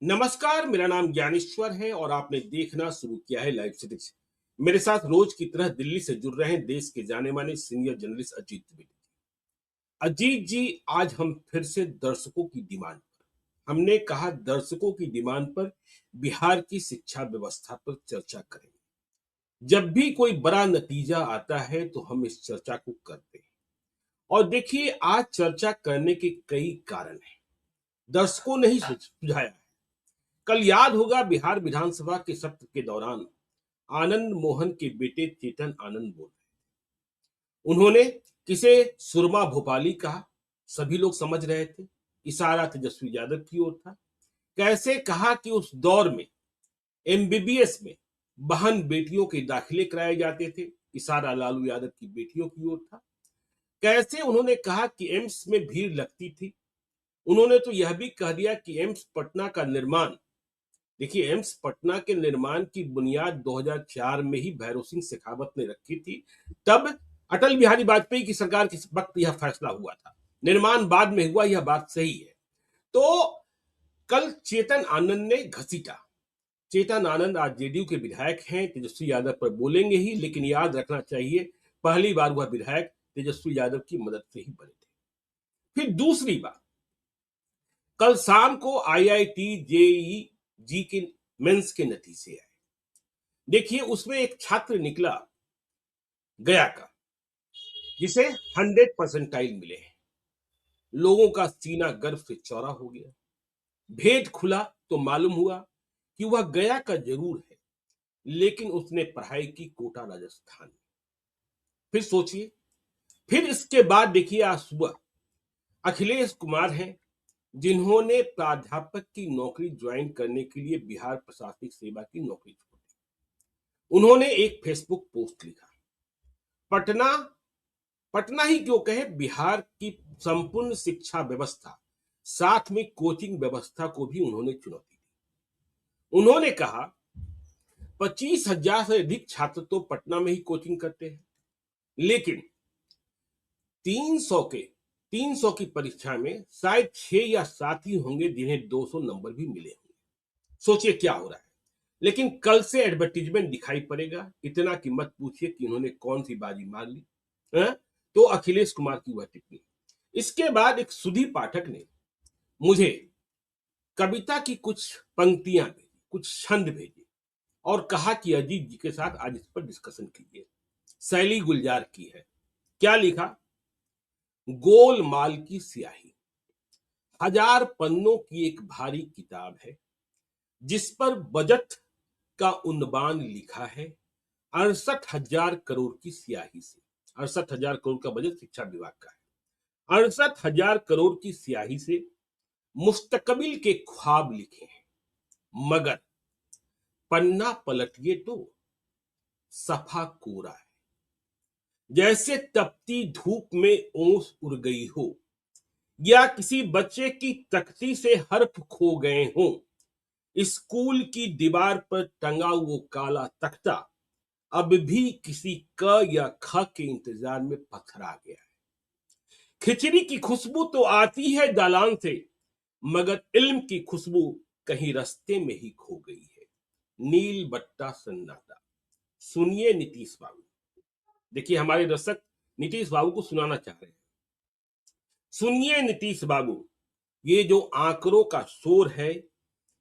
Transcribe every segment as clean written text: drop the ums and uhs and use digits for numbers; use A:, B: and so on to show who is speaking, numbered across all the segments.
A: नमस्कार, मेरा नाम ज्ञानेश्वर है और आपने देखना शुरू किया है लाइव सिटीज। मेरे साथ रोज की तरह दिल्ली से जुड़ रहे हैं देश के जाने माने सीनियर जर्नलिस्ट अजीत द्विवेदी। अजीत जी, आज हम फिर से दर्शकों की डिमांड पर, हमने कहा दर्शकों की डिमांड पर बिहार की शिक्षा व्यवस्था पर चर्चा करेंगे। जब भी कोई बड़ा नतीजा आता है तो हम इस चर्चा को करते हैं। और देखिए, आज चर्चा करने के कई कारण हैं। दर्शकों ने ही सुझाया है। कल याद होगा, बिहार विधानसभा के सत्र के दौरान आनंद मोहन के बेटे चेतन आनंद बोल रहे। उन्होंने किसे सुरमा भोपाली कहा, सभी लोग समझ रहे थे। इशारा तेजस्वी यादव की ओर था। कैसे कहा कि उस दौर में एमबीबीएस में बहन बेटियों के दाखिले कराए जाते थे, इशारा लालू यादव की बेटियों की ओर था। कैसे उन्होंने कहा कि एम्स में भीड़ लगती थी। उन्होंने तो यह भी कह दिया कि एम्स पटना का निर्माण, देखिए, एम्स पटना के निर्माण की बुनियाद 2004 में ही भैरव सिंह शेखावत ने रखी थी। तब अटल बिहारी वाजपेयी की सरकार के वक्त यह फैसला हुआ था। निर्माण बाद में हुआ, यह बात सही है। तो कल चेतन आनंद ने घसीटा। चेतन आनंद आज जेडीयू के विधायक हैं, तेजस्वी यादव पर बोलेंगे ही, लेकिन याद रखना चाहिए पहली बार वह विधायक तेजस्वी यादव की मदद से ही बने थे। फिर दूसरी बात, कल शाम को आईआईटी जेईई जी के मेंस के नतीजे आए। देखिए, उसमें एक छात्र निकला गया का, जिसे 100 परसेंटाइल मिले हैं। लोगों का सीना गर्व से चौड़ा हो गया। भेद खुला तो मालूम हुआ कि वह गया का जरूर है, लेकिन उसने पढ़ाई की कोटा राजस्थान में। फिर सोचिए, फिर इसके बाद देखिए, आज सुबह अखिलेश कुमार हैं, जिन्होंने प्राध्यापक की नौकरी ज्वाइन करने के लिए बिहार प्रशासनिक सेवा की नौकरी छोड़ी। उन्होंने एक फेसबुक पोस्ट लिखा, पटना पटना ही क्यों कहे, बिहार की संपूर्ण शिक्षा व्यवस्था, साथ में कोचिंग व्यवस्था को भी उन्होंने चुनौती दी। उन्होंने कहा 25,000 से अधिक छात्र तो पटना में ही कोचिंग करते हैं, लेकिन 300 के 300 की परीक्षा में शायद 6 या 7 ही होंगे जिन्हें 200 नंबर भी मिले होंगे। सोचिए क्या हो रहा है। लेकिन कल से एडवर्टीजमेंट दिखाई पड़ेगा। इतना कि मत पूछिए कि उन्होंने कौन सी बाजी मार ली है? तो अखिलेश कुमार की वह टिप्पणी। इसके बाद एक सुधी पाठक ने मुझे कविता की कुछ पंक्तियां भेजी, कुछ छंद भेजे और कहा कि अजीत जी के साथ आज इस पर डिस्कशन कीजिए। शैली गुलजार की है। क्या लिखा? गोलमाल की स्याही 1000 पन्नों की एक भारी किताब है, जिस पर बजट का उन्वान लिखा है 68,000 करोड़ की स्याही से। 68,000 करोड़ का बजट शिक्षा विभाग का है। 68,000 करोड़ की स्याही से मुस्तकबिल के ख्वाब लिखे हैं, मगर पन्ना पलटिए तो सफा कोरा है। जैसे तपती धूप में ओस उड़ गई हो, या किसी बच्चे की तख्ती से हर्फ खो गए हों। स्कूल की दीवार पर टंगा वो काला तख्ता अब भी किसी क या ख के इंतजार में पथरा गया है। खिचड़ी की खुशबू तो आती है दालान से, मगर इल्म की खुशबू कहीं रास्ते में ही खो गई है। नील बट्टा सन्नाटा। सुनिए नीतीश बाबू। देखिए, हमारे दर्शक नीतीश बाबू को सुनाना चाह रहे हैं। सुनिए नीतीश बाबू, ये जो आंकड़ों का शोर है,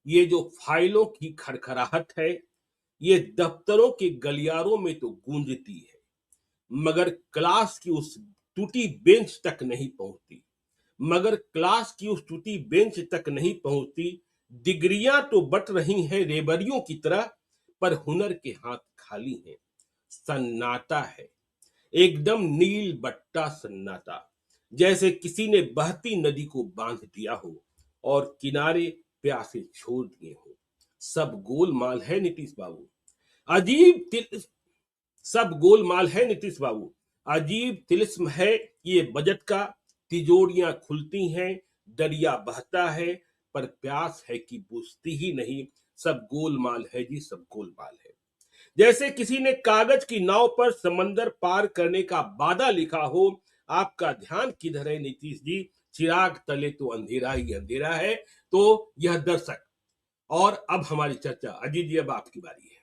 A: ये जो फाइलों की खड़खड़ाहट है, ये दफ्तरों के गलियारों में तो गूंजती है, मगर क्लास की उस टूटी बेंच तक नहीं पहुंचती। मगर क्लास की उस टूटी बेंच तक नहीं पहुंचती। डिग्रियां तो बट रही हैं रेबरियों की तरह, पर हुनर के हाथ खाली हैं। सन्नाटा है, एकदम नील बट्टा सन्नाटा, जैसे किसी ने बहती नदी को बांध दिया हो और किनारे प्यासे छोड़ दिए हो। सब गोलमाल है नीतीश बाबू। अजीब सब गोलमाल है नीतीश बाबू। अजीब तिलिस्म है ये बजट का। तिजोरियां खुलती हैं, दरिया बहता है, पर प्यास है कि बुझती ही नहीं। सब गोलमाल है जी, सब गोलमाल है। जैसे किसी ने कागज की नाव पर समंदर पार करने का वादा लिखा हो। आपका ध्यान किधर है नीतीश जी? चिराग तले तो अंधेरा ही अंधेरा है। तो यह दर्शक और अब हमारी चर्चा, अजीत जी अब आपकी बारी है।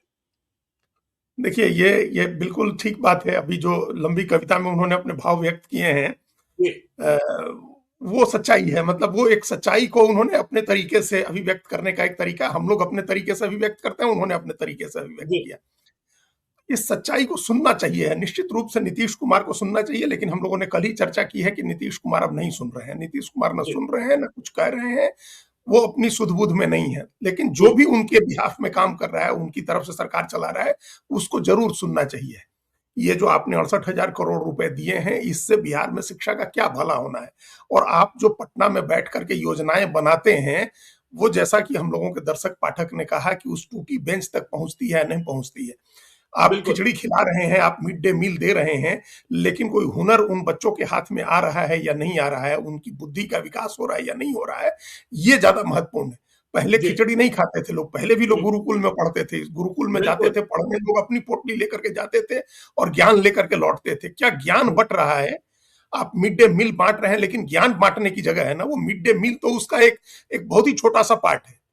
B: देखिए, ये बिल्कुल ठीक बात है। अभी जो लंबी कविता में उन्होंने अपने भाव व्यक्त किए हैं,
A: ये
B: अ, वो सच्चाई है। मतलब वो एक सच्चाई को उन्होंने अपने तरीके से अभिव्यक्त करने का एक तरीका, हम लोग अपने तरीके से अभिव्यक्त करते हैं, उन्होंने अपने तरीके से अभिव्यक्त
A: जी
B: किया। इस सच्चाई को सुनना चाहिए, निश्चित रूप से नीतीश कुमार को सुनना चाहिए, लेकिन हम लोगों ने कल ही चर्चा की है कि नीतीश कुमार अब नहीं सुन रहे हैं। नीतीश कुमार न
A: जी
B: सुन रहे हैं, न कुछ कह रहे हैं, वो अपनी सुध-बुध में नहीं है। लेकिन जो
A: जी
B: भी उनके बिहाफ में काम कर रहा है, उनकी तरफ से सरकार चला रहा है, उसको ज़रूर सुनना चाहिए। ये जो आपने 68,000 करोड़ रुपए दिए हैं, इससे बिहार में शिक्षा का क्या भला होना है? और आप जो पटना में बैठ कर के योजनाएँ बनाते हैं, वो जैसा कि हम लोगों के दर्शक पाठक ने कहा कि उस टूटी बेंच तक पहुँचती है या नहीं पहुँचती है। आप
A: बिल्कुल
B: खिचड़ी खिला रहे हैं, आप मिड डे मील दे रहे हैं, लेकिन कोई हुनर उन बच्चों के हाथ में आ रहा है या नहीं आ रहा है, उनकी बुद्धि का विकास हो रहा है या नहीं हो रहा है, ये ज़्यादा महत्वपूर्ण है। पहले
A: जी
B: खिचड़ी नहीं खाते थे लोग, पहले भी लोग
A: हम्म,
B: गुरुकुल में पढ़ते थे, गुरुकुल में जाते
A: बिल्कुल
B: थे पढ़ने, लोग अपनी पोटली लेकर के जाते थे और ज्ञान लेकर के लौटते थे। क्या ज्ञान
A: हम्म,
B: बँट रहा है? आप मिड डे मील बाँट रहे हैं, लेकिन ज्ञान बाँटने की जगह है ना, वो मिड डे मील तो उसका एक एक बहुत ही छोटा-सा पार्ट है।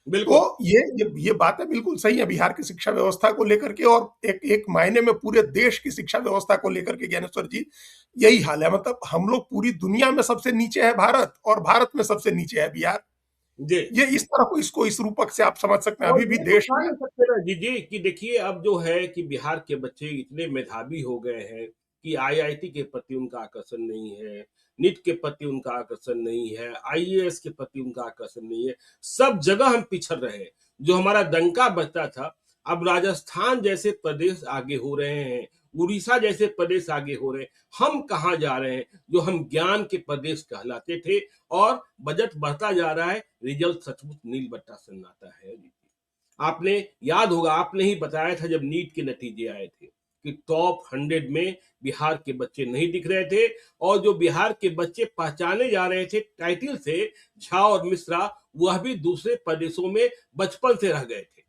B: तो
A: बिल्कुल
B: ये बातें बिल्कुल सही है बिहार की शिक्षा व्यवस्था को लेकर के, और एक एक मायने में पूरे देश की शिक्षा व्यवस्था को लेकर के ज्ञानेश्वर जी, यही हाल है। मतलब हम लोग पूरी दुनिया में सबसे नीचे है भारत, और भारत में सबसे नीचे है बिहार।
A: जी
B: ये इस तरह को, इसको इस रूपक से आप समझ सकते हैं।
A: और
B: अभी भी
A: ये तो
B: देश
A: कह
B: में
A: नहीं सकते ना जी जी कि देखिए अब जो है कि बिहार के बच्चे इतने मेधावी हो गए हैं कि आईआईटी के प्रति उनका आकर्षण नहीं है, नीट के प्रति उनका आकर्षण नहीं है, आईएएस के प्रति उनका आकर्षण नहीं है। सब जगह हम पिछड़ रहे हैं। जो हमारा डंका बजता था, अब राजस्थान जैसे प्रदेश आगे हो रहे हैं, उड़ीसा जैसे प्रदेश आगे हो रहे हैं। हम कहाँ जा रहे हैं? जो हम ज्ञान के प्रदेश कहलाते थे, और बजट बढ़ता जा रहा है, रिजल्ट सचमुच नील बट्टा सन्नाटा है। आपने याद होगा, आपने ही बताया था जब नीट के नतीजे आए थे कि टॉप 100 में बिहार के बच्चे नहीं दिख रहे थे, और जो बिहार के बच्चे पहचाने जा रहे थे टाइटल से, झा और मिश्रा, वह भी दूसरे प्रदेशों में बचपन से रह गए थे।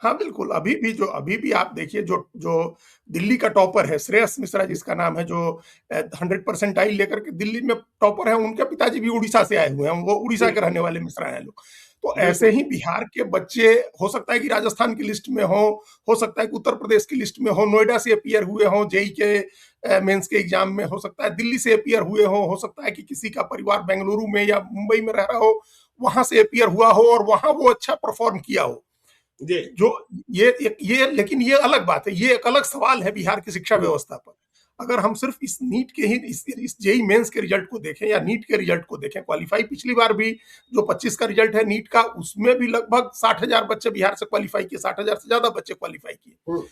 B: हाँ, बिल्कुल। अभी भी आप देखिए, जो जो दिल्ली का टॉपर है, श्रेयस मिश्रा जिसका नाम है, जो 100 परसेंटाइल लेकर के दिल्ली में टॉपर है, उनके पिताजी भी उड़ीसा से आए हुए हैं, वो उड़ीसा
A: जी
B: के रहने वाले मिश्रा हैं लोग। तो ऐसे
A: बिल्कुल
B: ही बिहार के बच्चे, हो सकता है कि राजस्थान की लिस्ट में हो सकता है कि उत्तर प्रदेश की लिस्ट में हो, नोएडा से अपीयर हुए हों जेईई के मेंस के एग्जाम में, हो सकता है दिल्ली से अपीयर हुए हो सकता है कि किसी का परिवार बेंगलुरु में या मुंबई में रह रहा हो, वहां से अपीयर हुआ हो और वहां वो अच्छा परफॉर्म किया हो।
A: जी
B: जो ये लेकिन ये अलग बात है, ये एक अलग सवाल है बिहार की शिक्षा
A: हम्म,
B: व्यवस्था पर। अगर हम सिर्फ इस नीट के ही, इस जेई मेंस के रिजल्ट को देखें या नीट के रिजल्ट को देखें, क्वालिफाई पिछली बार भी जो 25 का रिजल्ट है नीट का, उसमें भी लगभग 60,000 बच्चे बिहार से क्वालिफाई किए, 60,000 से ज्यादा बच्चे क्वालिफाई किए।
A: हम्म,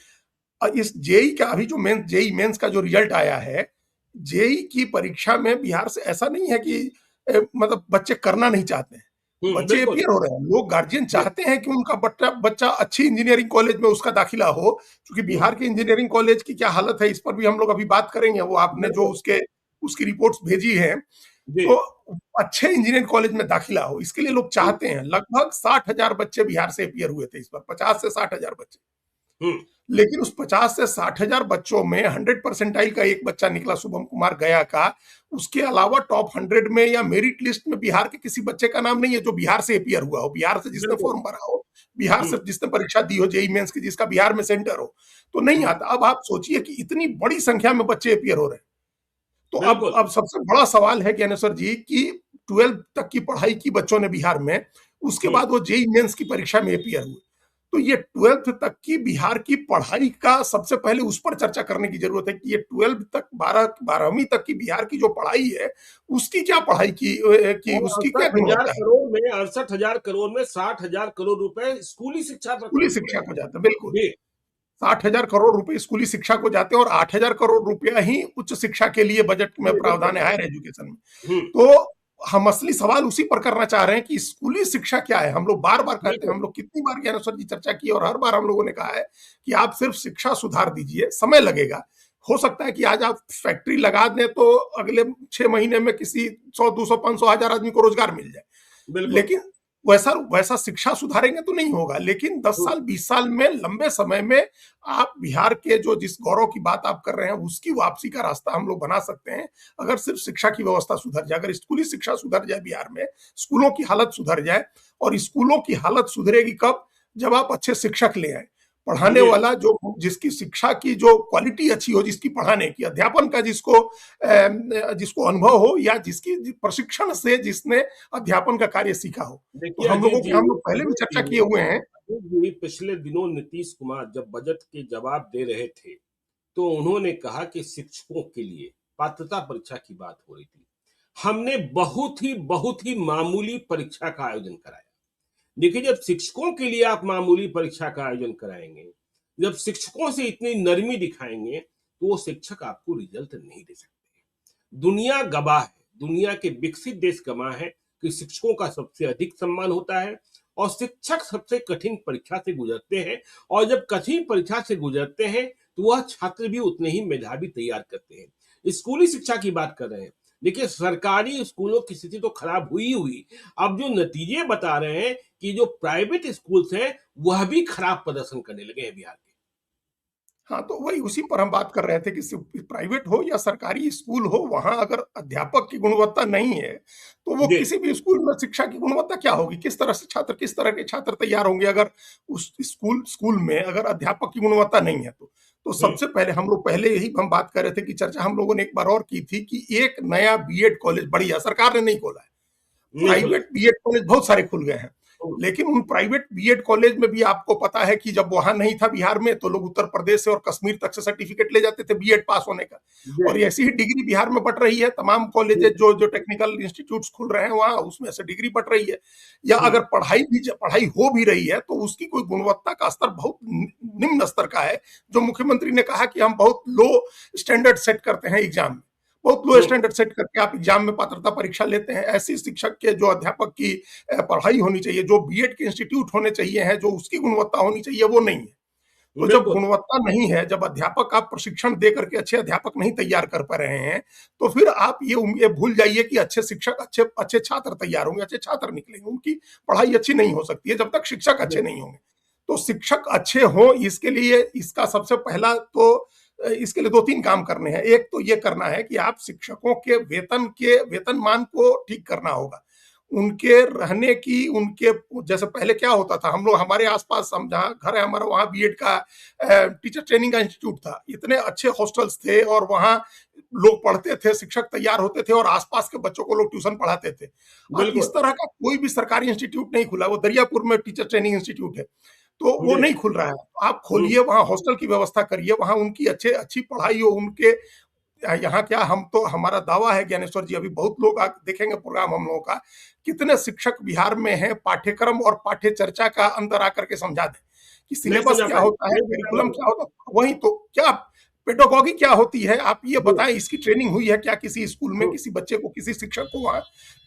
B: और इस जेई का अभी जो मेन जेई मेंस का जो रिजल्ट आया है, जेई की परीक्षा में बिहार से ऐसा नहीं है कि मतलब बच्चे करना नहीं चाहते हैं, बच्चे
A: बिल्कुल
B: अपीयर हो रहे हैं। लोग गार्जियन
A: जी
B: चाहते हैं कि उनका बच्चा बच्चा अच्छी इंजीनियरिंग कॉलेज में उसका दाखिला हो, क्योंकि
A: हम्म,
B: बिहार के इंजीनियरिंग कॉलेज की क्या हालत है, इस पर भी हम लोग अभी बात करेंगे। वो आपने जो
A: बिल्कुल
B: उसके उसकी रिपोर्ट्स भेजी हैं,
A: जी
B: तो अच्छे इंजीनियरिंग कॉलेज में दाखिला हो, इसके लिए लोग
A: हम्म,
B: चाहते हैं। लगभग 60,000 बच्चे बिहार से अपीयर हुए थे इस बार, 50 से 60,000 बच्चे।
A: हम्म,
B: लेकिन उस 50 से 60,000 बच्चों में 100 परसेंटाइल का एक बच्चा निकला, शुभम कुमार गया का। उसके अलावा टॉप 100 में या मेरिट लिस्ट में बिहार के किसी बच्चे का नाम नहीं है जो बिहार से अपीयर हुआ हो, बिहार से जिसने
A: बिल्कुल
B: फॉर्म भरा हो, बिहार
A: हम्म,
B: से जिसने परीक्षा दी हो जेई मेंस की, जिसका बिहार में सेंटर हो, तो नहीं
A: हम्म,
B: आता। अब आप सोचिए कि इतनी बड़ी संख्या में बच्चे अपीयर हो रहे हैं। तो
A: बिल्कुल
B: अब सबसे बड़ा सवाल है ज्ञानेश्वर जी कि 12 तक की पढ़ाई की बच्चों ने बिहार में, उसके
A: हम्म,
B: बाद वो जेई मेंस की परीक्षा में अपीयर हुए। तो ये 12th तक की बिहार की पढ़ाई का सबसे पहले उस पर चर्चा करने की जरूरत है कि ये 12 तक 12वीं तक की बिहार की जो पढ़ाई है, उसकी क्या पढ़ाई की
A: और
B: उसकी क्या
A: अड़सठ हजार
B: गुणवत्ता है।
A: करोड़ में 68,000 करोड़ में 60,000 करोड़ रुपए स्कूली शिक्षा पर
B: स्कूली
A: खर्च हो रहे
B: शिक्षा
A: हैं।
B: को जाता है, बिल्कुल।
A: जी
B: 60,000 करोड़ रुपए स्कूली शिक्षा को जाते हैं, और 8,000 करोड़ रुपया ही उच्च शिक्षा के लिए बजट में
A: जी
B: प्रावधान
A: बिल्कुल
B: है, हायर एजुकेशन में।
A: हम्म,
B: तो हम असली सवाल उसी पर करना चाह रहे हैं कि स्कूली शिक्षा क्या है। हम लोग बार बार कहते हैं,
A: बिल्कुल
B: हम लोग कितनी बार ज्ञानेश्वर जी चर्चा की, और हर बार हम लोगों ने कहा है कि आप सिर्फ शिक्षा सुधार दीजिए, समय लगेगा। हो सकता है कि आज आप फैक्ट्री लगा दें तो अगले 6 महीने में किसी 100 200 500 हजार आदमी को रोजगार मिल जाए।
A: बिल्कुल
B: लेकिन वैसा वैसा शिक्षा सुधारेंगे तो नहीं होगा, लेकिन 10 साल 20 साल में, लंबे समय में आप बिहार के जो जिस गौरव की बात आप कर रहे हैं उसकी वापसी का रास्ता हम लोग बना सकते हैं, अगर सिर्फ शिक्षा की व्यवस्था सुधर जाए, अगर स्कूली शिक्षा सुधर जाए बिहार में, स्कूलों की हालत सुधर जाए। और स्कूलों की हालत सुधरेगी कब? जब आप अच्छे शिक्षक ले आए, पढ़ाने
A: जी
B: वाला जो जिसकी शिक्षा की जो क्वालिटी अच्छी हो, जिसकी पढ़ाने की, अध्यापन का जिसको अनुभव हो, या जिसकी प्रशिक्षण से जिसने अध्यापन का कार्य सीखा हो। तो
A: देखिए
B: हम लोग पहले भी चर्चा किए हुए हैं।
A: अजीत जी पिछले दिनों नीतीश कुमार जब बजट के जवाब दे रहे थे तो उन्होंने कहा कि शिक्षकों के लिए पात्रता परीक्षा की बात हो रही थी। हमने बहुत ही मामूली परीक्षा का आयोजन कराया। देखिए, जब शिक्षकों के लिए आप मामूली परीक्षा का आयोजन कराएंगे, जब शिक्षकों से इतनी नरमी दिखाएंगे, तो वो शिक्षक आपको रिजल्ट नहीं दे सकते। दुनिया गवाह है, दुनिया के विकसित देश गवाह है कि शिक्षकों का सबसे अधिक सम्मान होता है और शिक्षक सबसे कठिन परीक्षा से गुजरते हैं। और जब कठिन परीक्षा से गुजरते हैं तो वह छात्र भी उतने ही मेधावी तैयार करते हैं। स्कूली शिक्षा की बात कर रहे हैं, देखिए सरकारी स्कूलों की स्थिति तो खराब हुई। अब जो नतीजे बता रहे हैं कि जो प्राइवेट स्कूल्स हैं वह भी खराब प्रदर्शन करने लगे हैं बिहार के।
B: हाँ, तो वही उसी पर हम बात कर रहे थे कि प्राइवेट हो या सरकारी स्कूल हो, वहां अगर अध्यापक की गुणवत्ता नहीं है तो वो
A: जी
B: किसी भी स्कूल में शिक्षा की गुणवत्ता क्या होगी? किस तरह के छात्र तैयार होंगे अगर उस स्कूल स्कूल में अगर अध्यापक की गुणवत्ता नहीं है तो
A: हम्म,
B: सबसे पहले हम लोग पहले यही हम बात कर रहे थे कि चर्चा हम लोगों ने एक बार और की थी कि एक नया बीएड कॉलेज बढ़िया सरकार ने नहीं खोला है।
A: नहीं खुला।
B: प्राइवेट बीएड कॉलेज बहुत सारे खुल गए हैं, लेकिन उन प्राइवेट बीएड कॉलेज में भी आपको पता है कि जब वहां नहीं था बिहार में तो लोग उत्तर प्रदेश से और कश्मीर तक से सर्टिफिकेट ले जाते थे बीएड पास होने का।
A: जी
B: और ऐसी ही डिग्री बिहार में बट रही है, तमाम कॉलेजेस जो जो टेक्निकल इंस्टीट्यूट्स खुल रहे हैं वहां उसमें से डिग्री बट रही है। या अगर पढ़ाई हो भी रही है तो उसकी कोई गुणवत्ता का स्तर बहुत निम्न स्तर का है। जो मुख्यमंत्री ने कहा कि हम बहुत लो स्टैंडर्ड सेट करते हैं एग्जाम में, बहुत लो स्टैंडर्ड सेट करके आप एग्जाम में पात्रता परीक्षा लेते हैं। ऐसी शिक्षक के जो अध्यापक की पढ़ाई होनी चाहिए, जो बीएड के इंस्टीट्यूट होने चाहिए हैं, जो उसकी गुणवत्ता होनी चाहिए वो नहीं है। तो जब
A: बिल्कुल।
B: गुणवत्ता नहीं है, जब अध्यापक आप प्रशिक्षण दे करके अच्छे अध्यापक नहीं तैयार कर पा रहे हैं, तो फिर आप ये भूल जाइए कि अच्छे शिक्षक अच्छे अच्छे छात्र तैयार होंगे, अच्छे छात्र निकलेंगे। उनकी पढ़ाई अच्छी नहीं हो सकती है जब तक शिक्षक अच्छे नहीं होंगे। तो शिक्षक अच्छे हों इसके लिए इसका सबसे पहला तो इसके लिए 2-3 काम करने हैं। एक तो ये करना है कि आप शिक्षकों के वेतनमान को ठीक करना होगा। उनके रहने की, उनके जैसे पहले क्या होता था, हम लोग हमारे आसपास हम जहाँ घर है हमारा वहाँ बीएड का टीचर ट्रेनिंग का इंस्टीट्यूट था। इतने अच्छे हॉस्टल्स थे और वहाँ लोग पढ़ते थे, शिक्षक तैयार होते थे और आसपास के बच्चों को लोग ट्यूशन पढ़ाते थे। आज इस
A: बिल्कुल।
B: तरह का कोई भी सरकारी इंस्टीट्यूट नहीं खुला। वो दरियापुर में टीचर ट्रेनिंग इंस्टीट्यूट है, तो वो
A: जी
B: नहीं खुल रहा है। आप खोलिए, वहाँ हॉस्टल की व्यवस्था करिए, वहाँ उनकी अच्छी पढ़ाई हो। उनके यहाँ क्या, हम तो हमारा दावा है ज्ञानेश्वर जी, अभी बहुत लोग देखेंगे प्रोग्राम हम लोगों का, कितने शिक्षक बिहार में हैं पाठ्यक्रम और पाठ्य चर्चा का अंदर आकर के समझा दें कि
A: नहीं
B: सिलेबस
A: समझा
B: क्या
A: पाएंगे,
B: होता है,
A: नहीं समझा
B: करिकुलम
A: पाएंगे।
B: क्या होता है, वही तो क्या पेडागॉजी क्या होती है, आप ये
A: जी
B: बताएं। इसकी ट्रेनिंग हुई है क्या किसी स्कूल में, किसी बच्चे को, किसी शिक्षक को वहां?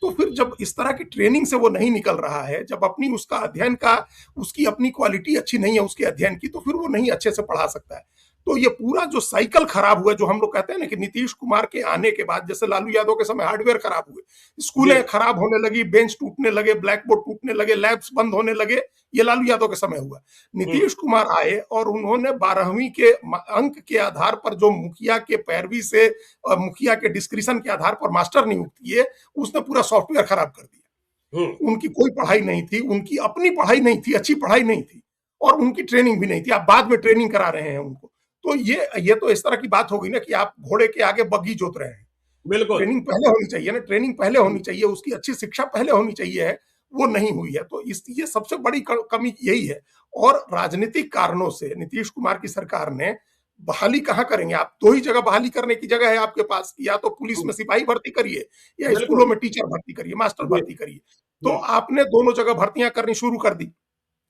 B: तो फिर जब इस तरह की ट्रेनिंग से वो नहीं निकल रहा है, जब अपनी उसका अध्ययन का, उसकी अपनी क्वालिटी अच्छी नहीं है उसके अध्ययन की, तो फिर वो नहीं अच्छे से पढ़ा सकता है। तो ये पूरा जो साइकिल खराब हुआ, जो हम लोग कहते हैं ना कि नीतीश कुमार के आने के बाद, जैसे लालू यादव के समय हार्डवेयर खराब हुए,
A: जी
B: स्कूलें खराब होने लगी, बेंच टूटने लगे, ब्लैक बोर्ड टूटने लगे, लैब्स बंद होने लगे, ये लालू यादव के समय हुआ। नीतीश कुमार आए और उन्होंने 12वीं के अंक के आधार पर, जो मुखिया के पैरवी से और मुखिया के डिस्क्रिप्शन के आधार पर मास्टर नियुक्त किए, उसने पूरा सॉफ्टवेयर खराब कर
A: हम्म
B: दिया। उनकी कोई पढ़ाई नहीं थी, उनकी अपनी पढ़ाई नहीं थी, अच्छी पढ़ाई नहीं थी, और उनकी ट्रेनिंग भी नहीं थी। आप बाद में ट्रेनिंग करा रहे हैं उनको। तो ये तो इस तरह की बात होगी ना कि आप घोड़े के आगे बग्घी जोत रहे हैं।
A: बिल्कुल।
B: ट्रेनिंग पहले होनी चाहिए ना, ट्रेनिंग पहले होनी चाहिए, उसकी अच्छी शिक्षा पहले होनी चाहिए है, वो नहीं हुई है। तो इस ये सबसे बड़ी कमी यही है। और राजनीतिक कारणों से नीतीश कुमार की सरकार ने बहाली कहाँ करेंगे आप? 2 ही जगह बहाली करने की जगह है आपके पास, या तो पुलिस में सिपाही भर्ती करिए या स्कूलों
A: बिल्कुल।
B: में टीचर भर्ती करिए, मास्टर
A: जी
B: भर्ती करिए। तो आपने दोनों जगह भर्तियां करनी शुरू कर दी।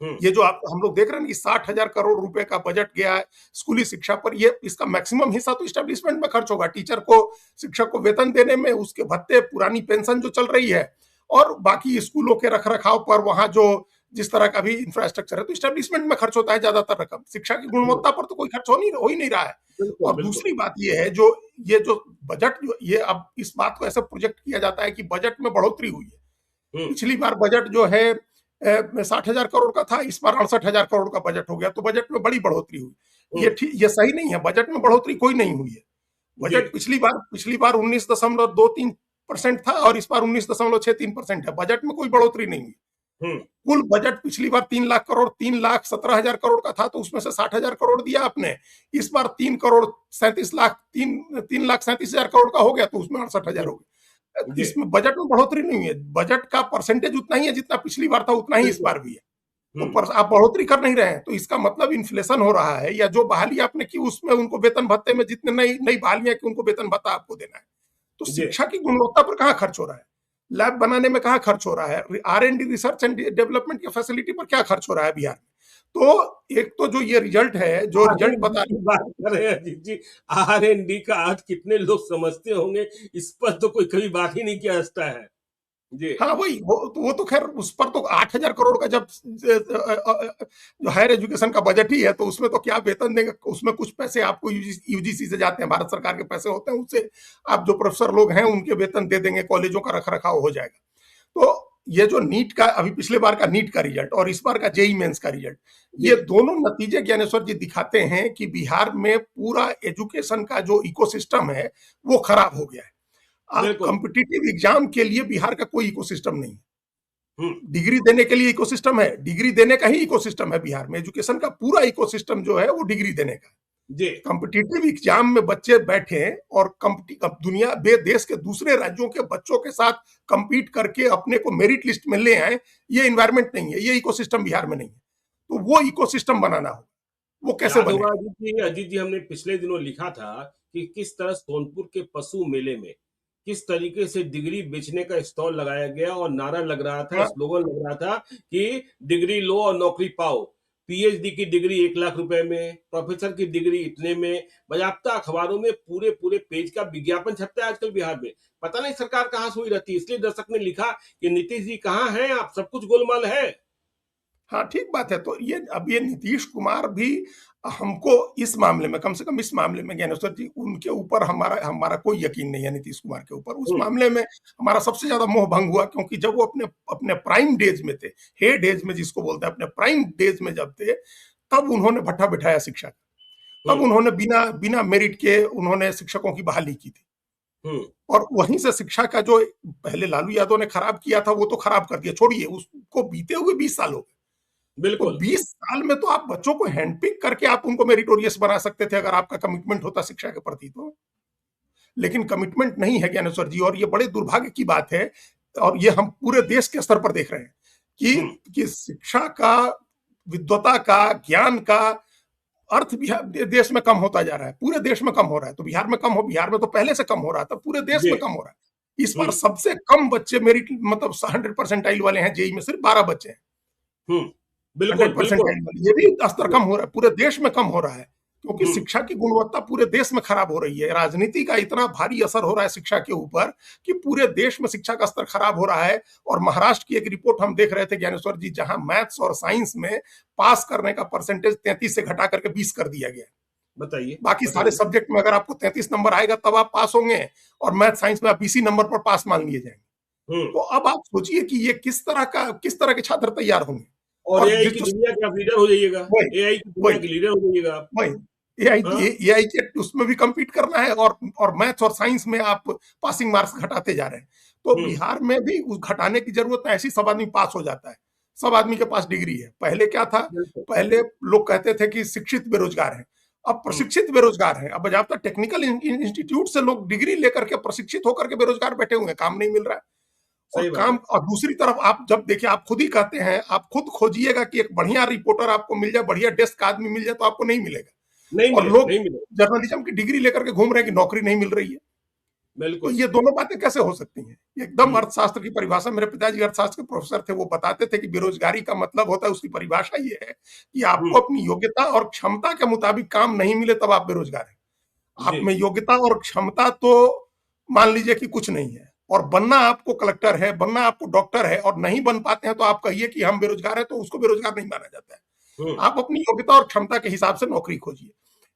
A: हम्म
B: ये जो आप हम लोग देख रहे हैं कि 60,000 करोड़ रुपए का बजट गया है स्कूली शिक्षा पर, ये इसका मैक्सिमम हिस्सा तो इस्टेब्लिशमेंट में खर्च होगा, टीचर को, शिक्षक को वेतन देने में, उसके भत्ते, पुरानी पेंशन जो चल रही है, और बाकी स्कूलों के रखरखाव पर, वहां जो जिस तरह का भी इंफ्रास्ट्रक्चर है, तो इस्टेब्लिशमेंट में खर्च होता है ज्यादातर रकम। शिक्षा की
A: हम्म,
B: गुणवत्ता पर तो कोई खर्च हो ही नहीं रहा है।
A: बिल्कुल
B: और
A: बिल्कुल।
B: दूसरी बात ये है, जो ये जो बजट, जो ये अब इस बात को ऐसे प्रोजेक्ट किया जाता है कि बजट में बढ़ोतरी हुई है।
A: हम्म
B: पिछली बार बजट जो है 60,000 करोड़ का था, इस बार 68,000 करोड़ का बजट हो गया, तो बजट में बड़ी बढ़ोतरी हुई।
A: हम्म,
B: ये सही नहीं है, बजट में बढ़ोतरी कोई नहीं हुई है।
A: जी,
B: बजट पिछली बार 19.23% था और इस बार 19.63% है। बजट में कोई बढ़ोतरी नहीं हुई।
A: हम्म,
B: कुल बजट पिछली बार 3 लाख करोड़, 3,17,000 करोड़ का था, तो उसमें से 60,000 करोड़ दिया आपने। इस बार 3 लाख 37 हजार करोड़ का हो गया, तो उसमें 68,000 हो गए।
A: जी,
B: इसमें बजट में बढ़ोतरी नहीं हुई है। बजट का परसेंटेज उतना ही है जितना पिछली बार था, उतना ही इस
A: बिल्कुल,
B: बार भी है। तो
A: हम्म,
B: आप बढ़ोतरी कर नहीं रहे हैं, तो इसका मतलब इन्फ्लेशन हो रहा है, या जो बहाली आपने की उसमें उनको वेतन भत्ते में जितने नई नई बहालियां की उनको वेतन भत्ता आपको देना है। तो
A: जी,
B: शिक्षा की गुणवत्ता पर कहाँ खर्च हो रहा है? लैब बनाने में कहाँ खर्च हो रहा है? R&D, रिसर्च एंड डेवलपमेंट की फैसिलिटी पर क्या खर्च हो रहा है बिहार में? तो एक तो जो ये रिजल्ट है, जो रिजल्ट
A: आरएनडी
B: बता
A: की बात कर रहे हैं अजीत जी। आरएनडी का आज कितने लोग समझते होंगे, इस पर तो कोई कभी बात ही नहीं किया जाता है। जी,
B: हाँ, वही वो तो खैर उस पर तो 8,000 करोड़ का जब जो हायर एजुकेशन का बजट ही है, तो उसमें तो क्या वेतन देंगे? उसमें कुछ पैसे आपको यूजीसी से जाते हैं, भारत सरकार के पैसे होते हैं, उससे आप जो प्रोफेसर लोग हैं उनके वेतन दे देंगे, कॉलेजों का रख रखाव हो जाएगा। तो ये जो नीट का, अभी पिछले बार का नीट का रिजल्ट और इस बार का जेई मेंस का रिजल्ट,
A: जी,
B: ये दोनों नतीजे ज्ञानेश्वर जी दिखाते हैं कि बिहार में पूरा एजुकेशन का जो इकोसिस्टम है वो खराब हो गया है।
A: बिल्कुल,
B: कॉम्पिटिटिव एग्जाम के लिए बिहार का कोई इकोसिस्टम नहीं है।
A: हुँ,
B: डिग्री देने के लिए इकोसिस्टम है, डिग्री देने का ही इकोसिस्टम है बिहार में। एजुकेशन का पूरा इकोसिस्टम जो है वो डिग्री देने का।
A: जी,
B: कॉम्पिटिटिव एग्जाम में बच्चे बैठे और दुनिया देश के दूसरे राज्यों के बच्चों के साथ compete करके अपने को मेरिट लिस्ट में ले आए, ये इन्वायरमेंट नहीं है, ये इकोसिस्टम बिहार में नहीं है। तो वो इकोसिस्टम बनाना हो, वो कैसे
A: याद होगा
B: बनेगा?
A: अजीत जी हमने पिछले दिनों लिखा था कि किस तरह सोनपुर के पशु मेले में किस तरीके से डिग्री बेचने का स्टॉल लगाया गया और नारा लग रहा था,
B: हाँ,
A: स्लोगन लग रहा था कि डिग्री लो और नौकरी पाओ। पीएचडी की डिग्री 1 लाख रुपए में, प्रोफेसर की डिग्री इतने में, बाज़ाब्ता अखबारों में पूरे-पूरे पेज का विज्ञापन छपता है आजकल बिहार में। पता नहीं सरकार कहाँ सोई रहती है, इसलिए दर्शक ने लिखा कि नीतीश जी कहाँ हैं आप? सब कुछ गोलमाल है।
B: हाँ, ठीक बात है। तो ये नीतीश कुमार भी हमको इस मामले में, कम से कम इस मामले में ज्ञानेश्वर जी, उनके ऊपर हमारा हमारा कोई यकीन नहीं है नीतीश कुमार के ऊपर। उस
A: हुँ,
B: मामले में हमारा सबसे ज़्यादा मोह भंग हुआ, क्योंकि जब वो अपने अपने प्राइम डेज़ में थे, हेड एज में जिसको बोलते हैं, अपने प्राइम डेज़ में जब थे, तब उन्होंने भट्ठा बिठाया शिक्षा का।
A: हुँ,
B: तब उन्होंने बिना बिना मेरिट के उन्होंने शिक्षकों की बहाली की थी।
A: हुँ,
B: और वहीं से शिक्षा का जो पहले लालू यादव ने खराब किया था, वो तो खराब कर दिया, छोड़िए, उसको बीते हुए 20 साल हो गए। तो
A: बिल्कुल।
B: 20 साल में तो आप बच्चों को हैंडपिक करके आप उनको मेरिटोरियस बना सकते थे, अगर आपका कमिटमेंट होता शिक्षा के प्रति तो। लेकिन कमिटमेंट नहीं है ज्ञानेश्वर जी, और ये बड़े दुर्भाग्य की बात है। और ये हम पूरे देश के स्तर पर देख रहे हैं
A: हुँ,
B: कि शिक्षा का, विद्वता का, ज्ञान का अर्थ बिहार देश में कम होता जा रहा है। पूरे देश में कम हो रहा है। तो बिहार में कम हो, बिहार में तो पहले से कम हो रहा था, पूरे देश
A: जी,
B: में कम हो रहा है। इस
A: हुँ,
B: बार सबसे कम बच्चे मेरिट, मतलब 100 परसेंटाइल वाले हैं, जेई में सिर्फ 12 बच्चे हैं।
A: हुँ, बिल्कुल,
B: 100
A: बिल्कुल।
B: परसेंटाइल वाली, ये भी स्तर कम हो रहा है, पूरे देश में कम हो रहा है, क्योंकि
A: हुँ,
B: शिक्षा की गुणवत्ता पूरे देश में खराब हो रही है। राजनीति का इतना भारी असर हो रहा है शिक्षा के ऊपर कि पूरे देश में शिक्षा का स्तर खराब हो रहा है। और महाराष्ट्र की एक रिपोर्ट हम देख रहे थे ज्ञानेश्वर जी, जहां मैथ्स और साइंस में पास करने का परसेंटेज 33 से घटा करके 20 कर दिया गया।
A: बताइए,
B: बाकी सारे
A: बताइए।
B: सब्जेक्ट में अगर आपको 33 नंबर आएगा तब आप पास होंगे, और मैथ साइंस में आप इसी नंबर पर पास मान लिए जाएंगे।
A: हुँ,
B: तो अब आप सोचिए कि ये किस तरह के छात्र तैयार होंगे।
A: और
B: और
A: एआई की
B: जो
A: दुनिया के आप लीडर हो जाइएगा।
B: वही
A: एआई की दुनिया
B: वही
A: के लीडर हो जाइएगा आप।
B: वही एआई
A: हाँ,
B: एआई के उसमें भी compete करना है, और मैथ्स और साइंस में आप पासिंग मार्क्स घटाते जा रहे हैं। तो
A: हुँ,
B: बिहार में भी उस घटाने की जरूरत है, ऐसी सब आदमी पास हो जाता है। सब आदमी के पास डिग्री है। पहले क्या था?
A: बिल्कुल।
B: पहले लोग कहते थे कि शिक्षित बेरोजगार हैं। अब
A: हुँ,
B: प्रशिक्षित बेरोजगार हैं। अब बजाबता टेक्निकल इंस्टीट्यूट से लोग डिग्री लेकर के प्रशिक्षित होकर के बेरोजगार बैठे हुए हैं, काम नहीं मिल रहा है।
A: सही बात है।
B: और दूसरी तरफ आप जब देखिए, आप खुद ही कहते हैं, आप खुद खोजिएगा कि एक बढ़िया रिपोर्टर आपको मिल जाए, बढ़िया डेस्क का आदमी मिल जाए, तो आपको नहीं मिलेगा।
A: नहीं
B: और
A: मिलेगा,
B: लोग
A: नहीं मिलेगा।
B: जर्नलिज्म की डिग्री लेकर के घूम रहे हैं कि नौकरी नहीं मिल रही है। तो
A: बिल्कुल।
B: ये दोनों बातें कैसे हो सकती हैं? एकदम
A: हुँ,
B: अर्थशास्त्र की परिभाषा, मेरे पिताजी अर्थशास्त्र के प्रोफेसर थे, वो बताते थे कि बेरोजगारी का मतलब होता है, उसकी परिभाषा ये है कि
A: हुँ,
B: आपको अपनी योग्यता और क्षमता के मुताबिक काम नहीं मिले तब आप बेरोजगार हैं। आप
A: जी,
B: में योग्यता और क्षमता तो मान लीजिए कि कुछ नहीं है, और बनना आपको कलेक्टर है, बनना आपको डॉक्टर है, और नहीं बन पाते हैं तो आप कहिए कि हम बेरोजगार हैं, तो उसको बेरोजगार नहीं माना जाता है।
A: हुँ,
B: आप अपनी योग्यता और क्षमता के हिसाब से नौकरी खोजिए।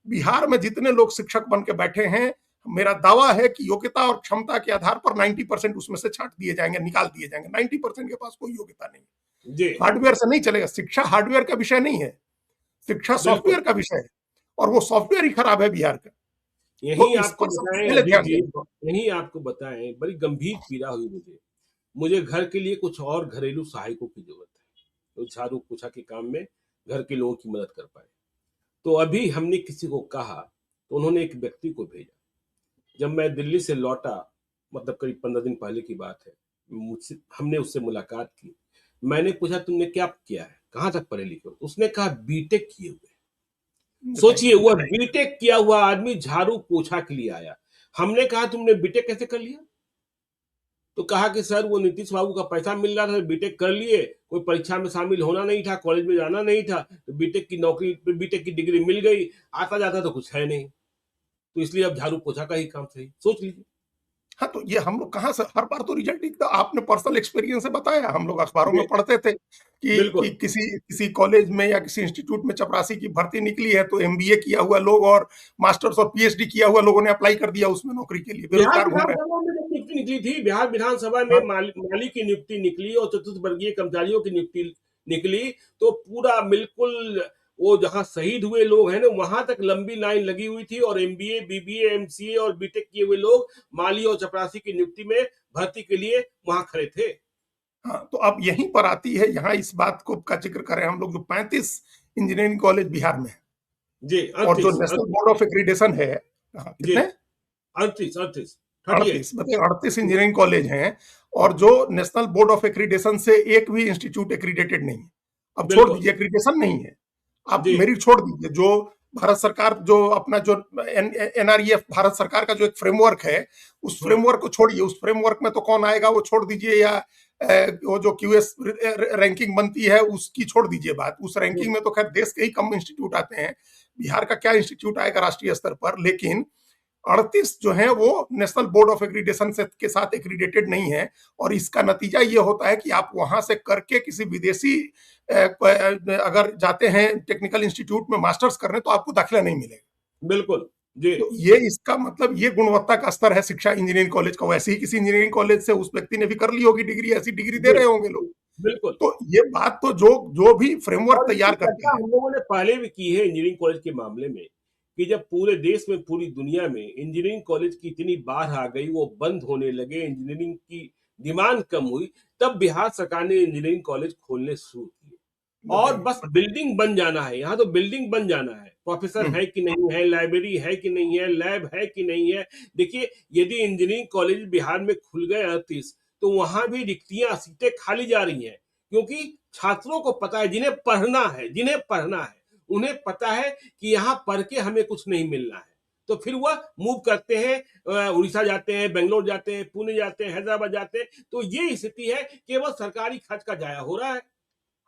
B: बिहार में जितने लोग शिक्षक बन के बैठे हैं, मेरा दावा है कि योग्यता और क्षमता के आधार पर 90% उसमें से छांट दिए जाएंगे, निकाल दिए जाएंगे। 90% के पास कोई योग्यता नहीं है।
A: जी
B: हार्डवेयर से नहीं चलेगा। शिक्षा हार्डवेयर का विषय नहीं है, शिक्षा
A: बिल्कुल।
B: सॉफ्टवेयर का विषय है, और वो सॉफ्टवेयर ही खराब है बिहार का। तो
A: यहीं
B: इस
A: आपको
B: पर सबसे
A: बताएं
B: पहले
A: अजीत
B: ध्यान
A: जी,
B: दें।
A: यहीं आपको बताएं, बड़ी गंभीर पीड़ा हुई मुझे। मुझे घर के लिए कुछ और घरेलू सहायकों की जरूरत है, तो झाड़ू पोछा के काम में घर के लोगों की मदद कर पाए। तो अभी हमने किसी को कहा, तो उन्होंने एक व्यक्ति को भेजा। जब मैं दिल्ली से लौटा, मतलब करीब 15 दिन पहले की बात है, मुझसे हमने उससे मुलाकात की। मैंने पूछा तुमने क्या किया है, कहाँ तक पढ़े लिखे हो? उसने कहा बीटेक किए हुए। सोचिए,
B: बताइए।
A: वो बीटेक किया हुआ आदमी झाड़ू पोछा के लिए आया। हमने कहा तुमने बीटेक कैसे कर लिया? तो कहा कि सर वो नीतीश बाबू का पैसा मिल रहा था, बीटेक कर लिए, कोई परीक्षा में शामिल होना नहीं था, कॉलेज में जाना नहीं था, तो बीटेक की नौकरी, बीटेक की डिग्री मिल गई, आता जाता तो कुछ है नहीं, तो इसलिए अब झाड़ू पोछा का ही काम सही। सोच लीजिए।
B: हाँ, तो ये हम लोग कहाँ से हर बार तो रिजल्ट दिखता, आपने पर्सनल एक्सपीरियंस से बताया, हम लोग अखबारों में
A: जी
B: पढ़ते थे कि
A: बिल्कुल।
B: किसी किसी कॉलेज में या किसी इंस्टीट्यूट में चपरासी की भर्ती निकली है, तो एमबीए किया हुआ लोग और मास्टर्स और पीएचडी किया हुआ लोगों ने अप्लाई कर दिया उसमें नौकरी के लिए,
A: बिहार
B: बेरोजगार घूम रहे
A: विधानसभा में जब नियुक्ति निकली थी, बिहार विधानसभा
B: हैं।
A: में माली की नियुक्ति निकली और चतुर्थ वर्गीय कर्मचारियों की नियुक्ति निकली, तो पूरा बिल्कुल वो जहां शहीद हुए लोग हैं ना, वहां तक लंबी लाइन लगी हुई थी, और एमबीए, बीबीए, एमसीए और बीटेक किए हुए लोग माली और चपरासी की नियुक्ति में भर्ती के लिए वहां खड़े थे।
B: हाँ, तो अब यहीं पर आती है, यहाँ इस बात को का जिक्र करें हम लोग, जो 35 इंजीनियरिंग कॉलेज बिहार में है,
A: जी
B: और जो
A: 38,
B: नेशनल बोर्ड ऑफ एक्रीडेशन है, हाँ,
A: जी
B: कितने,
A: 38, 38, 38।
B: 38, मतलब 38 इंजीनियरिंग कॉलेज हैं, और जो नेशनल बोर्ड ऑफ एक्रीडेशन से एक भी इंस्टीट्यूट एक्रीडेटेड नहीं है। अब छोड़
A: बिल्कुल।
B: दीजिए एक्रीडेशन नहीं है, आप
A: जी
B: मेरिट छोड़ दीजिए, जो भारत सरकार जो अपना जो एनआरईएफ भारत सरकार का जो एक फ्रेमवर्क है, उस
A: हाँ
B: फ्रेमवर्क को छोड़िए, उस फ्रेमवर्क में तो कौन आएगा वो छोड़ दीजिए, या वो जो क्यूएस रैंकिंग बनती है उसकी छोड़ दीजिए बात, उस रैंकिंग में तो खैर देश के ही कम इंस्टीट्यूट आते हैं, बिहार का क्या इंस्टीट्यूट आएगा राष्ट्रीय स्तर पर, लेकिन 38 जो है वो नेशनल बोर्ड ऑफ एक्रीडेशन से के साथ एक्रीडेटेड नहीं है, और इसका नतीजा ये होता है कि आप वहां से करके किसी विदेशी अगर जाते हैं टेक्निकल इंस्टीट्यूट में मास्टर्स करने, तो आपको दाखिला नहीं मिलेगा।
A: बिल्कुल। जी
B: तो ये इसका मतलब ये गुणवत्ता का स्तर है शिक्षा इंजीनियरिंग कॉलेज का। वैसे ही किसी इंजीनियरिंग कॉलेज से उस व्यक्ति ने भी कर ली होगी डिग्री, ऐसी डिग्री दे
A: जी
B: रहे होंगे लोग।
A: बिल्कुल।
B: तो ये बात तो जो जो भी फ्रेमवर्क
A: और इसकी
B: तैयार करते
A: चर्चा
B: हैं।
A: हम लोगों ने पहले भी की है इंजीनियरिंग कॉलेज के मामले में, कि जब पूरे देश में, पूरी दुनिया में इंजीनियरिंग कॉलेज की इतनी बाढ़ आ गई, वो बंद होने लगे, इंजीनियरिंग की डिमांड कम हुई, तब बिहार सरकार ने इंजीनियरिंग कॉलेज खोलने शुरू किए। और
B: बताइए।
A: बस बिल्डिंग बन जाना है, यहाँ तो बिल्डिंग बन जाना है, प्रोफेसर
B: हम्म,
A: है कि नहीं है, लाइब्रेरी है कि नहीं है, लैब है कि नहीं है। देखिए, यदि इंजीनियरिंग कॉलेज बिहार में खुल गए 38, तो वहां भी रिक्तियां, सीटें खाली जा रही हैं, क्योंकि छात्रों को पता है, जिन्हें पढ़ना है, जिन्हें पढ़ना है, उन्हें पता है कि यहाँ पढ़ के हमें कुछ नहीं मिलना है, तो फिर वह मूव करते हैं, उड़ीसा जाते हैं, बेंगलोर जाते हैं, पुणे जाते हैं, हैदराबाद जाते हैं। तो ये स्थिति है, केवल सरकारी खर्च का जाया हो रहा है।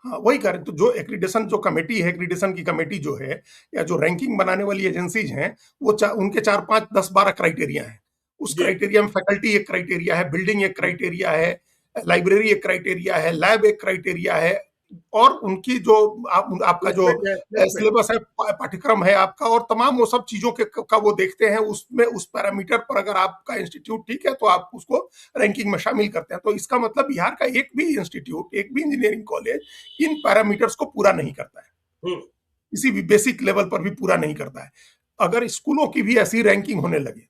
B: हाँ, वही कह रहे हैं। तो जो एक्रीडेशन जो कमेटी है, एक्रीडेशन की कमेटी जो है, या जो रैंकिंग बनाने वाली एजेंसीज हैं, वो उनके 4, 5, 10, 12 क्राइटेरिया हैं। उस
A: जी
B: क्राइटेरिया में फैकल्टी एक क्राइटेरिया है, बिल्डिंग एक क्राइटेरिया है, लाइब्रेरी एक क्राइटेरिया है, लैब एक क्राइटेरिया है, और उनकी जो आपका जो
A: प्लेसमेंट है, प्लेसमेंट।
B: सिलेबस है, पाठ्यक्रम है आपका, और तमाम वो सब चीजों के का वो देखते हैं, उसमें उस पैरामीटर पर अगर आपका इंस्टीट्यूट ठीक है तो आप उसको रैंकिंग में शामिल करते हैं। तो इसका मतलब बिहार का एक भी इंस्टीट्यूट, एक भी इंजीनियरिंग कॉलेज इन पैरामीटर्स को पूरा नहीं करता है,
A: हम्म,
B: किसी भी बेसिक लेवल पर भी पूरा नहीं करता है। अगर स्कूलों की भी ऐसी रैंकिंग होने लगे,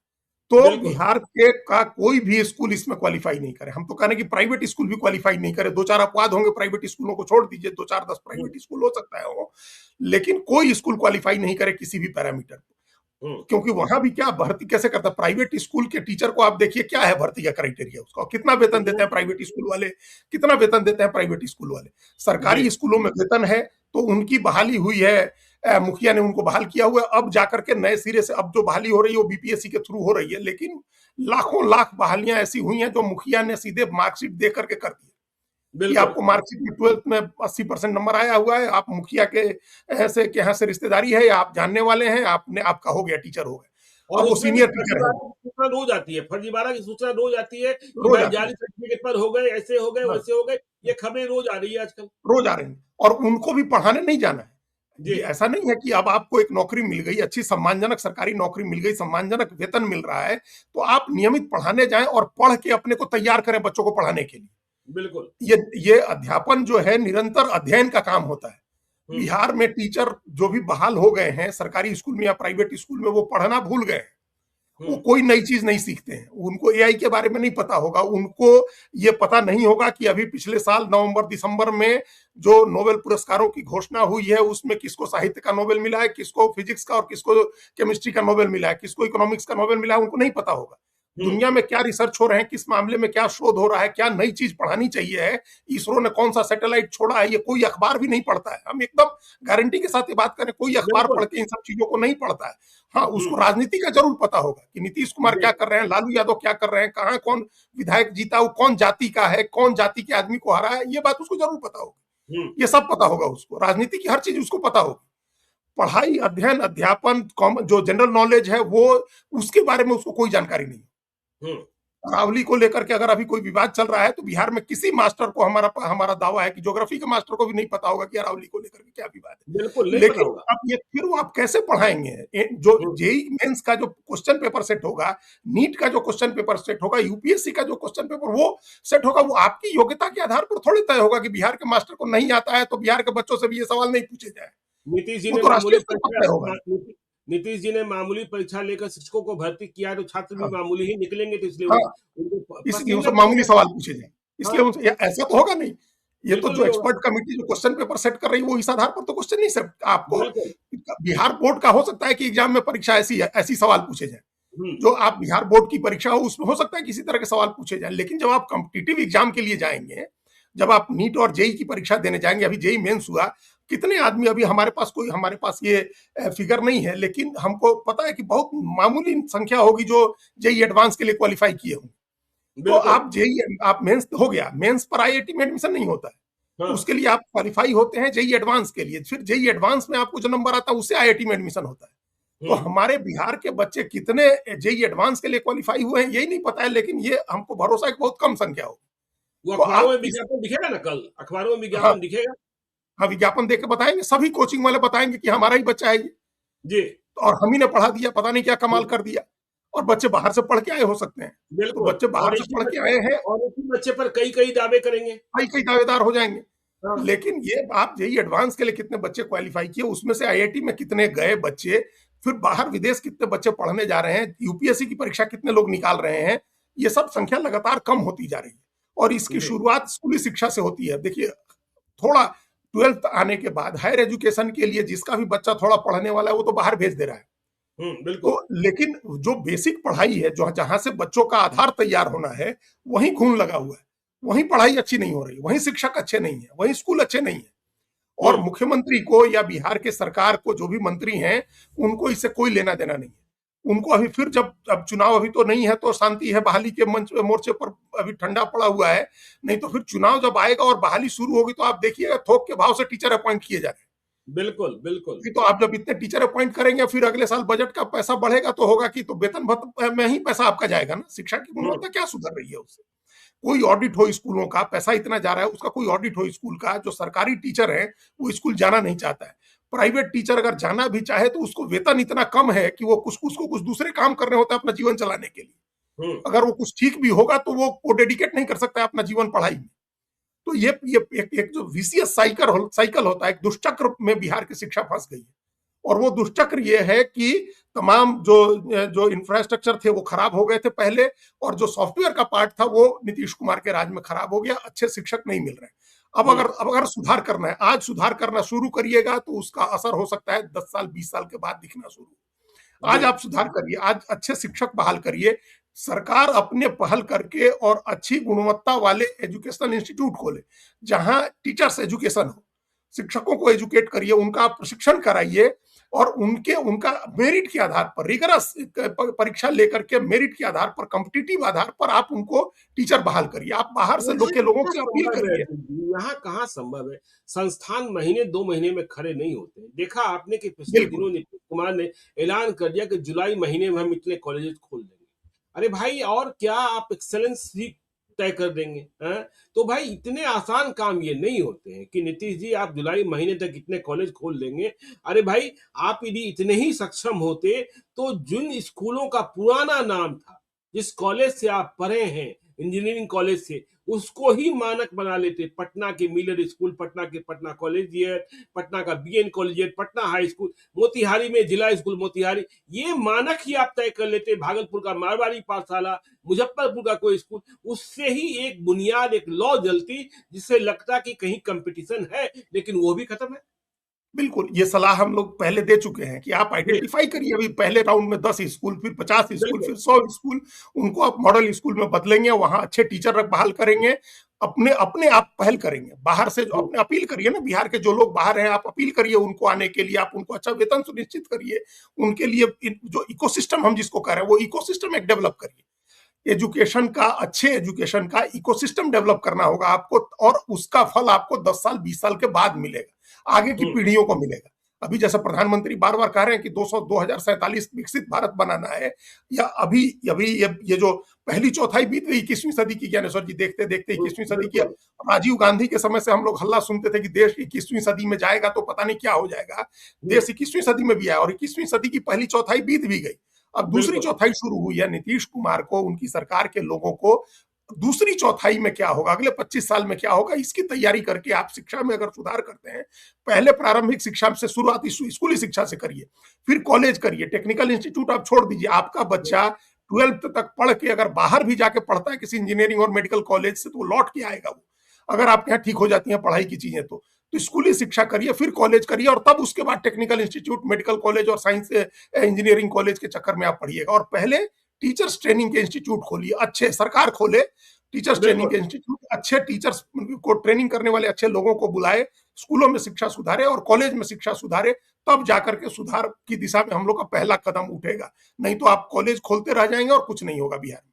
B: तो
A: बिल्कुल।
B: बिहार के का कोई भी स्कूल इसमें क्वालिफाई नहीं करे। हम तो कहने कि प्राइवेट स्कूल भी क्वालिफाई नहीं करे, 2, 4 अपवाद होंगे, प्राइवेट स्कूलों को छोड़ दीजिए, 2, 4, 10
A: हम्म,
B: प्राइवेट स्कूल हो सकता है वो, लेकिन कोई स्कूल क्वालिफाई नहीं करे किसी भी पैरामीटर को।
A: हम्म,
B: क्योंकि वहां भी क्या भर्ती कैसे करता है, प्राइवेट स्कूल के टीचर को आप देखिए क्या है भर्ती का क्राइटेरिया उसका, कितना वेतन देते हैं प्राइवेट स्कूल वाले, कितना वेतन देते हैं प्राइवेट स्कूल वाले।
A: जी
B: सरकारी स्कूलों में वेतन है, तो उनकी बहाली हुई है, मुखिया ने उनको बहाल किया हुआ है, अब जाकर के नए सिरे से अब जो बहाली हो रही है वो बीपीएससी के थ्रू हो रही है, लेकिन लाखों लाख बहालियां ऐसी हुई हैं जो मुखिया ने सीधे मार्कशीट दे करके कर दी कि
A: बिल्कुल।
B: आपको मार्कशीट में 12th में 80% नंबर आया हुआ है, आप मुखिया के ऐसे के यहाँ से रिश्तेदारी है, या आप जानने वाले हैं, आपने आपका हो गया, टीचर हो गए,
A: और
B: और वो
A: उसमें भी
B: सीनियर टीचर है,
A: फर्जीवाड़ा की सूचना रोज आती है, फर्जीवाड़ा की सूचना रोज आती है कि
B: रोज
A: भाई
B: आती
A: जाली
B: है।
A: सर्टिफिकेट पर हो गए, ऐसे हो गए,
B: हाँ,
A: वैसे हो गए, ये खबरें रोज आ रही है आजकल।
B: रोज आ रहे हैं, और उनको भी पढ़ाने नहीं जाना है।
A: जी
B: ये ऐसा नहीं है कि अब आपको एक नौकरी मिल गई, अच्छी सम्मानजनक सरकारी नौकरी मिल गई, सम्मानजनक वेतन मिल रहा है, तो आप नियमित पढ़ाने जाएं और पढ़ के अपने को तैयार करें बच्चों को पढ़ाने के लिए।
A: बिल्कुल।
B: ये अध्यापन जो है निरंतर अध्ययन का काम होता है।
A: हम्म।
B: बिहार में टीचर जो भी बहाल हो गए हैं सरकारी स्कूल में या प्राइवेट स्कूल में, वो पढ़ना भूल गए हैं। वो
A: हम्म।
B: कोई नई चीज नहीं सीखते हैं। उनको एआई के बारे में नहीं पता होगा, उनको ये पता नहीं होगा कि अभी पिछले साल नवंबर दिसंबर में जो नोबेल पुरस्कारों की घोषणा हुई है उसमें किसको साहित्य का नोबेल मिला है, किसको फिजिक्स का और किसको केमिस्ट्री का नोबेल मिला है, किसको इकोनॉमिक्स का नोबेल मिला है, उनको नहीं पता होगा।
A: हम्म।
B: दुनिया में क्या रिसर्च हो रहे हैं, किस मामले में क्या शोध हो रहा है, क्या नई चीज पढ़ानी चाहिए है, इसरो ने कौन सा सैटेलाइट छोड़ा है, ये कोई अखबार भी नहीं पढ़ता है। हम एकदम गारंटी के साथ ये बात करें, कोई अखबार
A: बिल्कुल।
B: पढ़ के इन सब चीजों को नहीं पढ़ता है। हाँ, उसको
A: हम्म।
B: राजनीति का जरूर पता होगा कि नीतीश कुमार क्या
A: जी।
B: कर रहे हैं, लालू यादव क्या कर रहे हैं, कहाँ कौन विधायक जीता, वो कौन जाति का है, कौन जाति के आदमी को हरा है, ये बात उसको जरूर पता होगी।
A: हम्म।
B: ये सब पता होगा उसको, राजनीति की हर चीज उसको पता होगी। पढ़ाई, अध्ययन, अध्यापन, जो जनरल नॉलेज है वो, उसके बारे में उसको कोई जानकारी नहीं।
A: हम्म।
B: अरावली को लेकर के अगर अभी कोई विवाद चल रहा है तो बिहार में किसी मास्टर को, हमारा हमारा दावा है कि ज्योग्राफी के मास्टर को भी नहीं पता होगा कि अरावली को लेकर के क्या विवाद
A: बिल्कुल
B: है।
A: नहीं पता
B: लेकिन
A: होगा।
B: अब ये फिर वो आप कैसे पढ़ाएंगे? जो
A: हम्म।
B: जेई मेंस का जो क्वेश्चन पेपर सेट होगा, नीट का जो क्वेश्चन पेपर सेट होगा, यूपीएससी का जो क्वेश्चन पेपर वो सेट होगा, वो आपकी योग्यता के आधार पर थोड़ी तय होगा कि बिहार के मास्टर को नहीं आता है तो बिहार के बच्चों से भी ये सवाल नहीं पूछे जाए।
A: नीतीश जी
B: वो
A: ने
B: तो
A: मामूली
B: राष्ट्रीय स्तर पर
A: परीक्षा
B: तय होगा।
A: नीतीश जी ने मामूली परीक्षा लेकर शिक्षकों को भर्ती किया है, तो छात्र भी
B: हाँ,
A: मामूली ही निकलेंगे, तो इसलिए
B: हाँ,
A: उनको
B: इसलिए
A: पसीना
B: उनसे मामूली
A: पड़ेगा।
B: सवाल पूछे जाए।
A: हाँ,
B: इसलिए उनसे ऐसा तो होगा नहीं। ये तो
A: बिल्कुल
B: जो
A: नहीं होगा।
B: एक्सपर्ट कमिटी जो क्वेश्चन पेपर सेट कर रही है वो इस आधार पर तो क्वेश्चन नहीं सेट आपको।
A: बिल्कुल।
B: बिहार बोर्ड का हो सकता है कि एग्जाम में परीक्षा ऐसी है, ऐसी सवाल पूछे जाए।
A: हम्म।
B: जो आप बिहार बोर्ड की परीक्षा हो उसमें हो सकता है किसी तरह के सवाल पूछे जाए, लेकिन जब आप कॉम्पिटिटिव एग्जाम के लिए जाएंगे, जब आप नीट और जेई की परीक्षा देने जाएंगे, अभी जेई मेंस हुआ, कितने आदमी, अभी हमारे पास ये फिगर नहीं है, लेकिन हमको पता है कि बहुत मामूली संख्या होगी जो जेई एडवांस के लिए क्वालिफाई किए होंगे। तो
A: बिल्कुल।
B: आप जेई, आप मेंस हो गया, मेंस पर आईआईटी में एडमिशन नहीं होता है,
A: हाँ।
B: उसके लिए आप क्वालिफाई होते हैं जेई एडवांस के लिए, फिर जेई एडवांस में आपको जो नंबर आता है उससे आईआईटी में एडमिशन होता है। तो
A: हम्म।
B: हमारे बिहार के बच्चे कितने जेई एडवांस के लिए क्वालिफाई हुए हैं यही नहीं पता है, लेकिन ये हमको भरोसा है कि बहुत कम संख्या होगी।
A: वो
B: तो
A: अखबारों में
B: आप इस,
A: विज्ञापन दिखेगा ना, कल अखबारों में
B: हाँ,
A: विज्ञापन दिखेगा।
B: हाँ, विज्ञापन देख के बताएंगे, सभी कोचिंग वाले बताएंगे कि हमारा ही बच्चा है ये,
A: जी।
B: और हम ही ने पढ़ा दिया, पता नहीं क्या कमाल
A: हम्म।
B: कर दिया। और बच्चे बाहर से पढ़ के आए हो सकते हैं, तो
A: बिल्कुल।
B: बच्चे बाहर से पढ़ के आए हैं,
A: और एक ही बच्चे पर कई कई दावे करेंगे।
B: कई कई दावेदार हो जाएंगे।
A: हाँ।
B: लेकिन ये आप जेई एडवांस के लिए कितने बच्चे क्वालिफाई किए, उसमें से आईआईटी में कितने गए बच्चे, फिर बाहर विदेश कितने बच्चे पढ़ने जा रहे हैं, यूपीएससी की परीक्षा कितने लोग निकाल रहे हैं, ये सब संख्या लगातार कम होती जा रही है। और इसकी
A: जी।
B: शुरुआत स्कूली शिक्षा से होती है। देखिए, थोड़ा 12th आने के बाद हायर एजुकेशन के लिए जिसका भी बच्चा थोड़ा पढ़ने वाला है वो तो बाहर भेज दे रहा है। तो
A: बिल्कुल।
B: लेकिन जो बेसिक पढ़ाई है, जो जहां से बच्चों का आधार तैयार होना है, वहीं घून लगा हुआ है। वहीं पढ़ाई अच्छी नहीं हो रही, वहीं शिक्षक अच्छे नहीं है, वहीं स्कूल अच्छे नहीं है। और
A: हम्म।
B: मुख्यमंत्री को या बिहार के सरकार को, जो भी मंत्री हैं, उनको इससे कोई लेना देना नहीं है। उनको अभी फिर, जब अब चुनाव अभी तो नहीं है तो शांति है, बहाली के मंच मोर्चे पर अभी ठंडा पड़ा हुआ है। नहीं तो फिर चुनाव जब आएगा और बहाली शुरू होगी तो आप देखिएगा थोक के भाव से टीचर अपॉइंट किए जा रहे हैं।
A: बिल्कुल। बिल्कुल।
B: तो आप जब इतने टीचर अपॉइंट करेंगे, फिर अगले साल बजट का पैसा बढ़ेगा तो होगा कि, तो वेतन भत्ते में ही पैसा आपका जाएगा ना। शिक्षा की
A: हम्म।
B: गुणवत्ता क्या सुधर रही है उससे? कोई ऑडिट हो स्कूलों का, पैसा इतना जा रहा है, उसका कोई ऑडिट हो स्कूल का। जो सरकारी टीचर है वो स्कूल जाना नहीं चाहता है। प्राइवेट टीचर अगर जाना भी चाहे तो उसको वेतन इतना कम है कि वो कुछ दूसरे काम करने होता है अपना जीवन चलाने के लिए।
A: हम्म।
B: अगर वो कुछ ठीक भी होगा तो वो डेडिकेट नहीं कर सकता है अपना जीवन पढ़ाई में। तो ये एक जो विशियस साइकिल होता है, एक दुष्चक्र में बिहार की शिक्षा फंस गई है। और वो दुष्चक्र ये है कि तमाम जो इंफ्रास्ट्रक्चर थे वो खराब हो गए थे पहले, और जो सॉफ्टवेयर का पार्ट था वो नीतीश कुमार के राज में खराब हो गया। अच्छे शिक्षक नहीं मिल रहे। अब अगर सुधार करना है, आज सुधार करना शुरू करिएगा तो उसका असर हो सकता है 10 साल 20 साल के बाद दिखना शुरू।
A: जी।
B: आज आप सुधार करिए, आज अच्छे शिक्षक बहाल करिए। सरकार अपने पहल करके और अच्छी गुणवत्ता वाले एजुकेशनल इंस्टीट्यूट खोले जहां टीचर्स एजुकेशन हो। शिक्षकों को एजुकेट करिए, उनका प्रशिक्षण कराइए, और उनका मेरिट के आधार पर, रिगरस परीक्षा लेकर के मेरिट के आधार पर, कॉम्पिटिटिव आधार पर आप उनको टीचर बहाल करिए। आप बाहर से
A: यहाँ
B: के लोगों
A: कहाँ
B: से अपील
A: संभव है
B: करिए।
A: अतुल जी, यहाँ कहाँ संभव है? संस्थान महीने 2 महीने में खड़े नहीं होते। देखा आपने कि पिछले
B: बिल्कुल।
A: दिनों नीतीश कुमार ने ऐलान कर दिया कि जुलाई महीने में हम इतने कॉलेजेस खोल देंगे। अरे भाई, और क्या आप एक्सेलेंस ही तय कर देंगे? हैं? तो भाई इतने आसान काम ये नहीं होते हैं कि नीतीश जी आप जुलाई महीने तक इतने कॉलेज खोल देंगे। अरे भाई, आप यदि इतने ही सक्षम होते तो जिन स्कूलों का पुराना नाम था, जिस कॉलेज से आप पढ़े हैं, इंजीनियरिंग कॉलेज थे, उसको ही मानक बना लेते। पटना के मिलर स्कूल, पटना के पटना कॉलेजिएट, पटना का BN collegiate, Patna high school, Motihari में जिला स्कूल मोतिहारी, ये मानक ही आप तय कर लेते। भागलपुर का मारवाड़ी पाठशाला, मुजफ्फरपुर का कोई स्कूल, उससे ही एक बुनियाद, एक लॉ जलती, जिससे लगता कि कहीं कंपटीशन है, लेकिन वो भी खत्म है।
B: बिल्कुल, ये सलाह हम लोग पहले दे चुके हैं कि आप आइडेंटिफाई करिए। अभी पहले राउंड में 10 स्कूल, फिर 50 स्कूल, फिर 100 स्कूल, उनको आप मॉडल स्कूल में बदलेंगे, वहां अच्छे टीचर बहाल करेंगे, अपने अपने आप पहल करेंगे। बाहर से जो अपने अपील करिए ना, बिहार के जो लोग बाहर हैं, आप अपील करिए उनको आने के लिए, आप उनको अच्छा वेतन सुनिश्चित करिए, उनके लिए जो इकोसिस्टम हम जिसको कह रहे हैं वो इकोसिस्टम एक डेवलप करिए। एजुकेशन का, अच्छे एजुकेशन का इकोसिस्टम डेवलप करना होगा आपको, और उसका फल आपको 10 साल 20 साल के बाद मिलेगा, आगे की पीढ़ियों को मिलेगा। अभी जैसे प्रधानमंत्री बार बार कह रहे हैं कि 2047 विकसित भारत बनाना है, या अभी अभी ये जो पहली चौथाई बीत गई 21वीं सदी की, ज्ञानेश्वर जी, देखते देखते 21वीं सदी की। राजीव गांधी के समय से हम लोग हल्ला सुनते थे कि देश 21वीं सदी में जाएगा तो पता नहीं क्या हो जाएगा। देश 21वीं सदी में भी आया, और 21वीं सदी की पहली चौथाई बीत भी गई, अब दूसरी चौथाई शुरू हुई है। नीतीश कुमार को, उनकी सरकार के लोगों को दूसरी चौथाई में क्या होगा, अगले 25 साल में क्या होगा, इसकी तैयारी करके आप शिक्षा में अगर सुधार करते हैं, पहले प्रारंभिक शिक्षा से शुरुआती स्कूली शिक्षा से करिए, फिर कॉलेज करिए, टेक्निकल इंस्टीट्यूट आप छोड़ दीजिए। आपका बच्चा 12th तक पढ़ के अगर बाहर भी जाके पढ़ता है किसी इंजीनियरिंग और मेडिकल कॉलेज से, तो वो लौट के आएगा। वो अगर आपके यहाँ ठीक हो जाती है पढ़ाई की चीजें, तो स्कूली शिक्षा करिए, फिर कॉलेज करिए, और तब उसके बाद टेक्निकल इंस्टीट्यूट, मेडिकल कॉलेज और साइंस इंजीनियरिंग कॉलेज के चक्कर में आप पढ़िएगा। और पहले टीचर्स ट्रेनिंग के इंस्टीट्यूट खोलिए, अच्छे, सरकार खोले टीचर्स ट्रेनिंग के इंस्टीट्यूट, अच्छे टीचर्स को ट्रेनिंग करने वाले अच्छे लोगों को बुलाए, स्कूलों में शिक्षा सुधारे और कॉलेज में शिक्षा सुधारे, तब जाकर के सुधार की दिशा में हम लोग का पहला कदम उठेगा। नहीं तो आप कॉलेज खोलते रह जाएंगे और कुछ नहीं होगा बिहार में।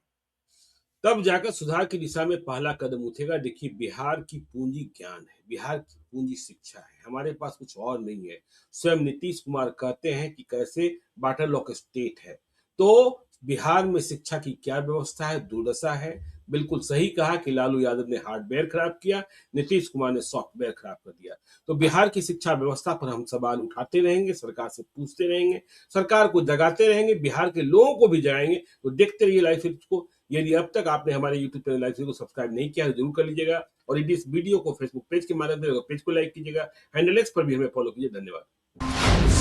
A: तब जाकर सुधार की दिशा में पहला कदम उठेगा। देखिए, बिहार की पूंजी ज्ञान है, बिहार की पूंजी शिक्षा है, हमारे पास कुछ और नहीं है। स्वयं नीतीश कुमार कहते हैं कि कैसे बाटल ऑफ स्टेट है, तो बिहार में शिक्षा की क्या व्यवस्था है, दुर्दशा है। बिल्कुल सही कहा कि लालू यादव ने हार्डवेयर खराब किया, नीतीश कुमार ने सॉफ्टवेयर खराब कर दिया। तो बिहार की शिक्षा व्यवस्था पर हम सवाल उठाते रहेंगे, सरकार से पूछते रहेंगे, सरकार को जगाते रहेंगे, बिहार के लोगों को भी जगाएंगे। तो देखते रहिए लाइव सीरीज को। यदि अब तक आपने हमारे YouTube चैनल लाइव सीरीज को सब्सक्राइब नहीं किया है, जरूर कर लीजिएगा, और यदि इस वीडियो को फेसबुक पेज के माध्यम से पेज को लाइक कीजिएगा, हैंडल एक्स पर भी हमें फॉलो कीजिए। धन्यवाद।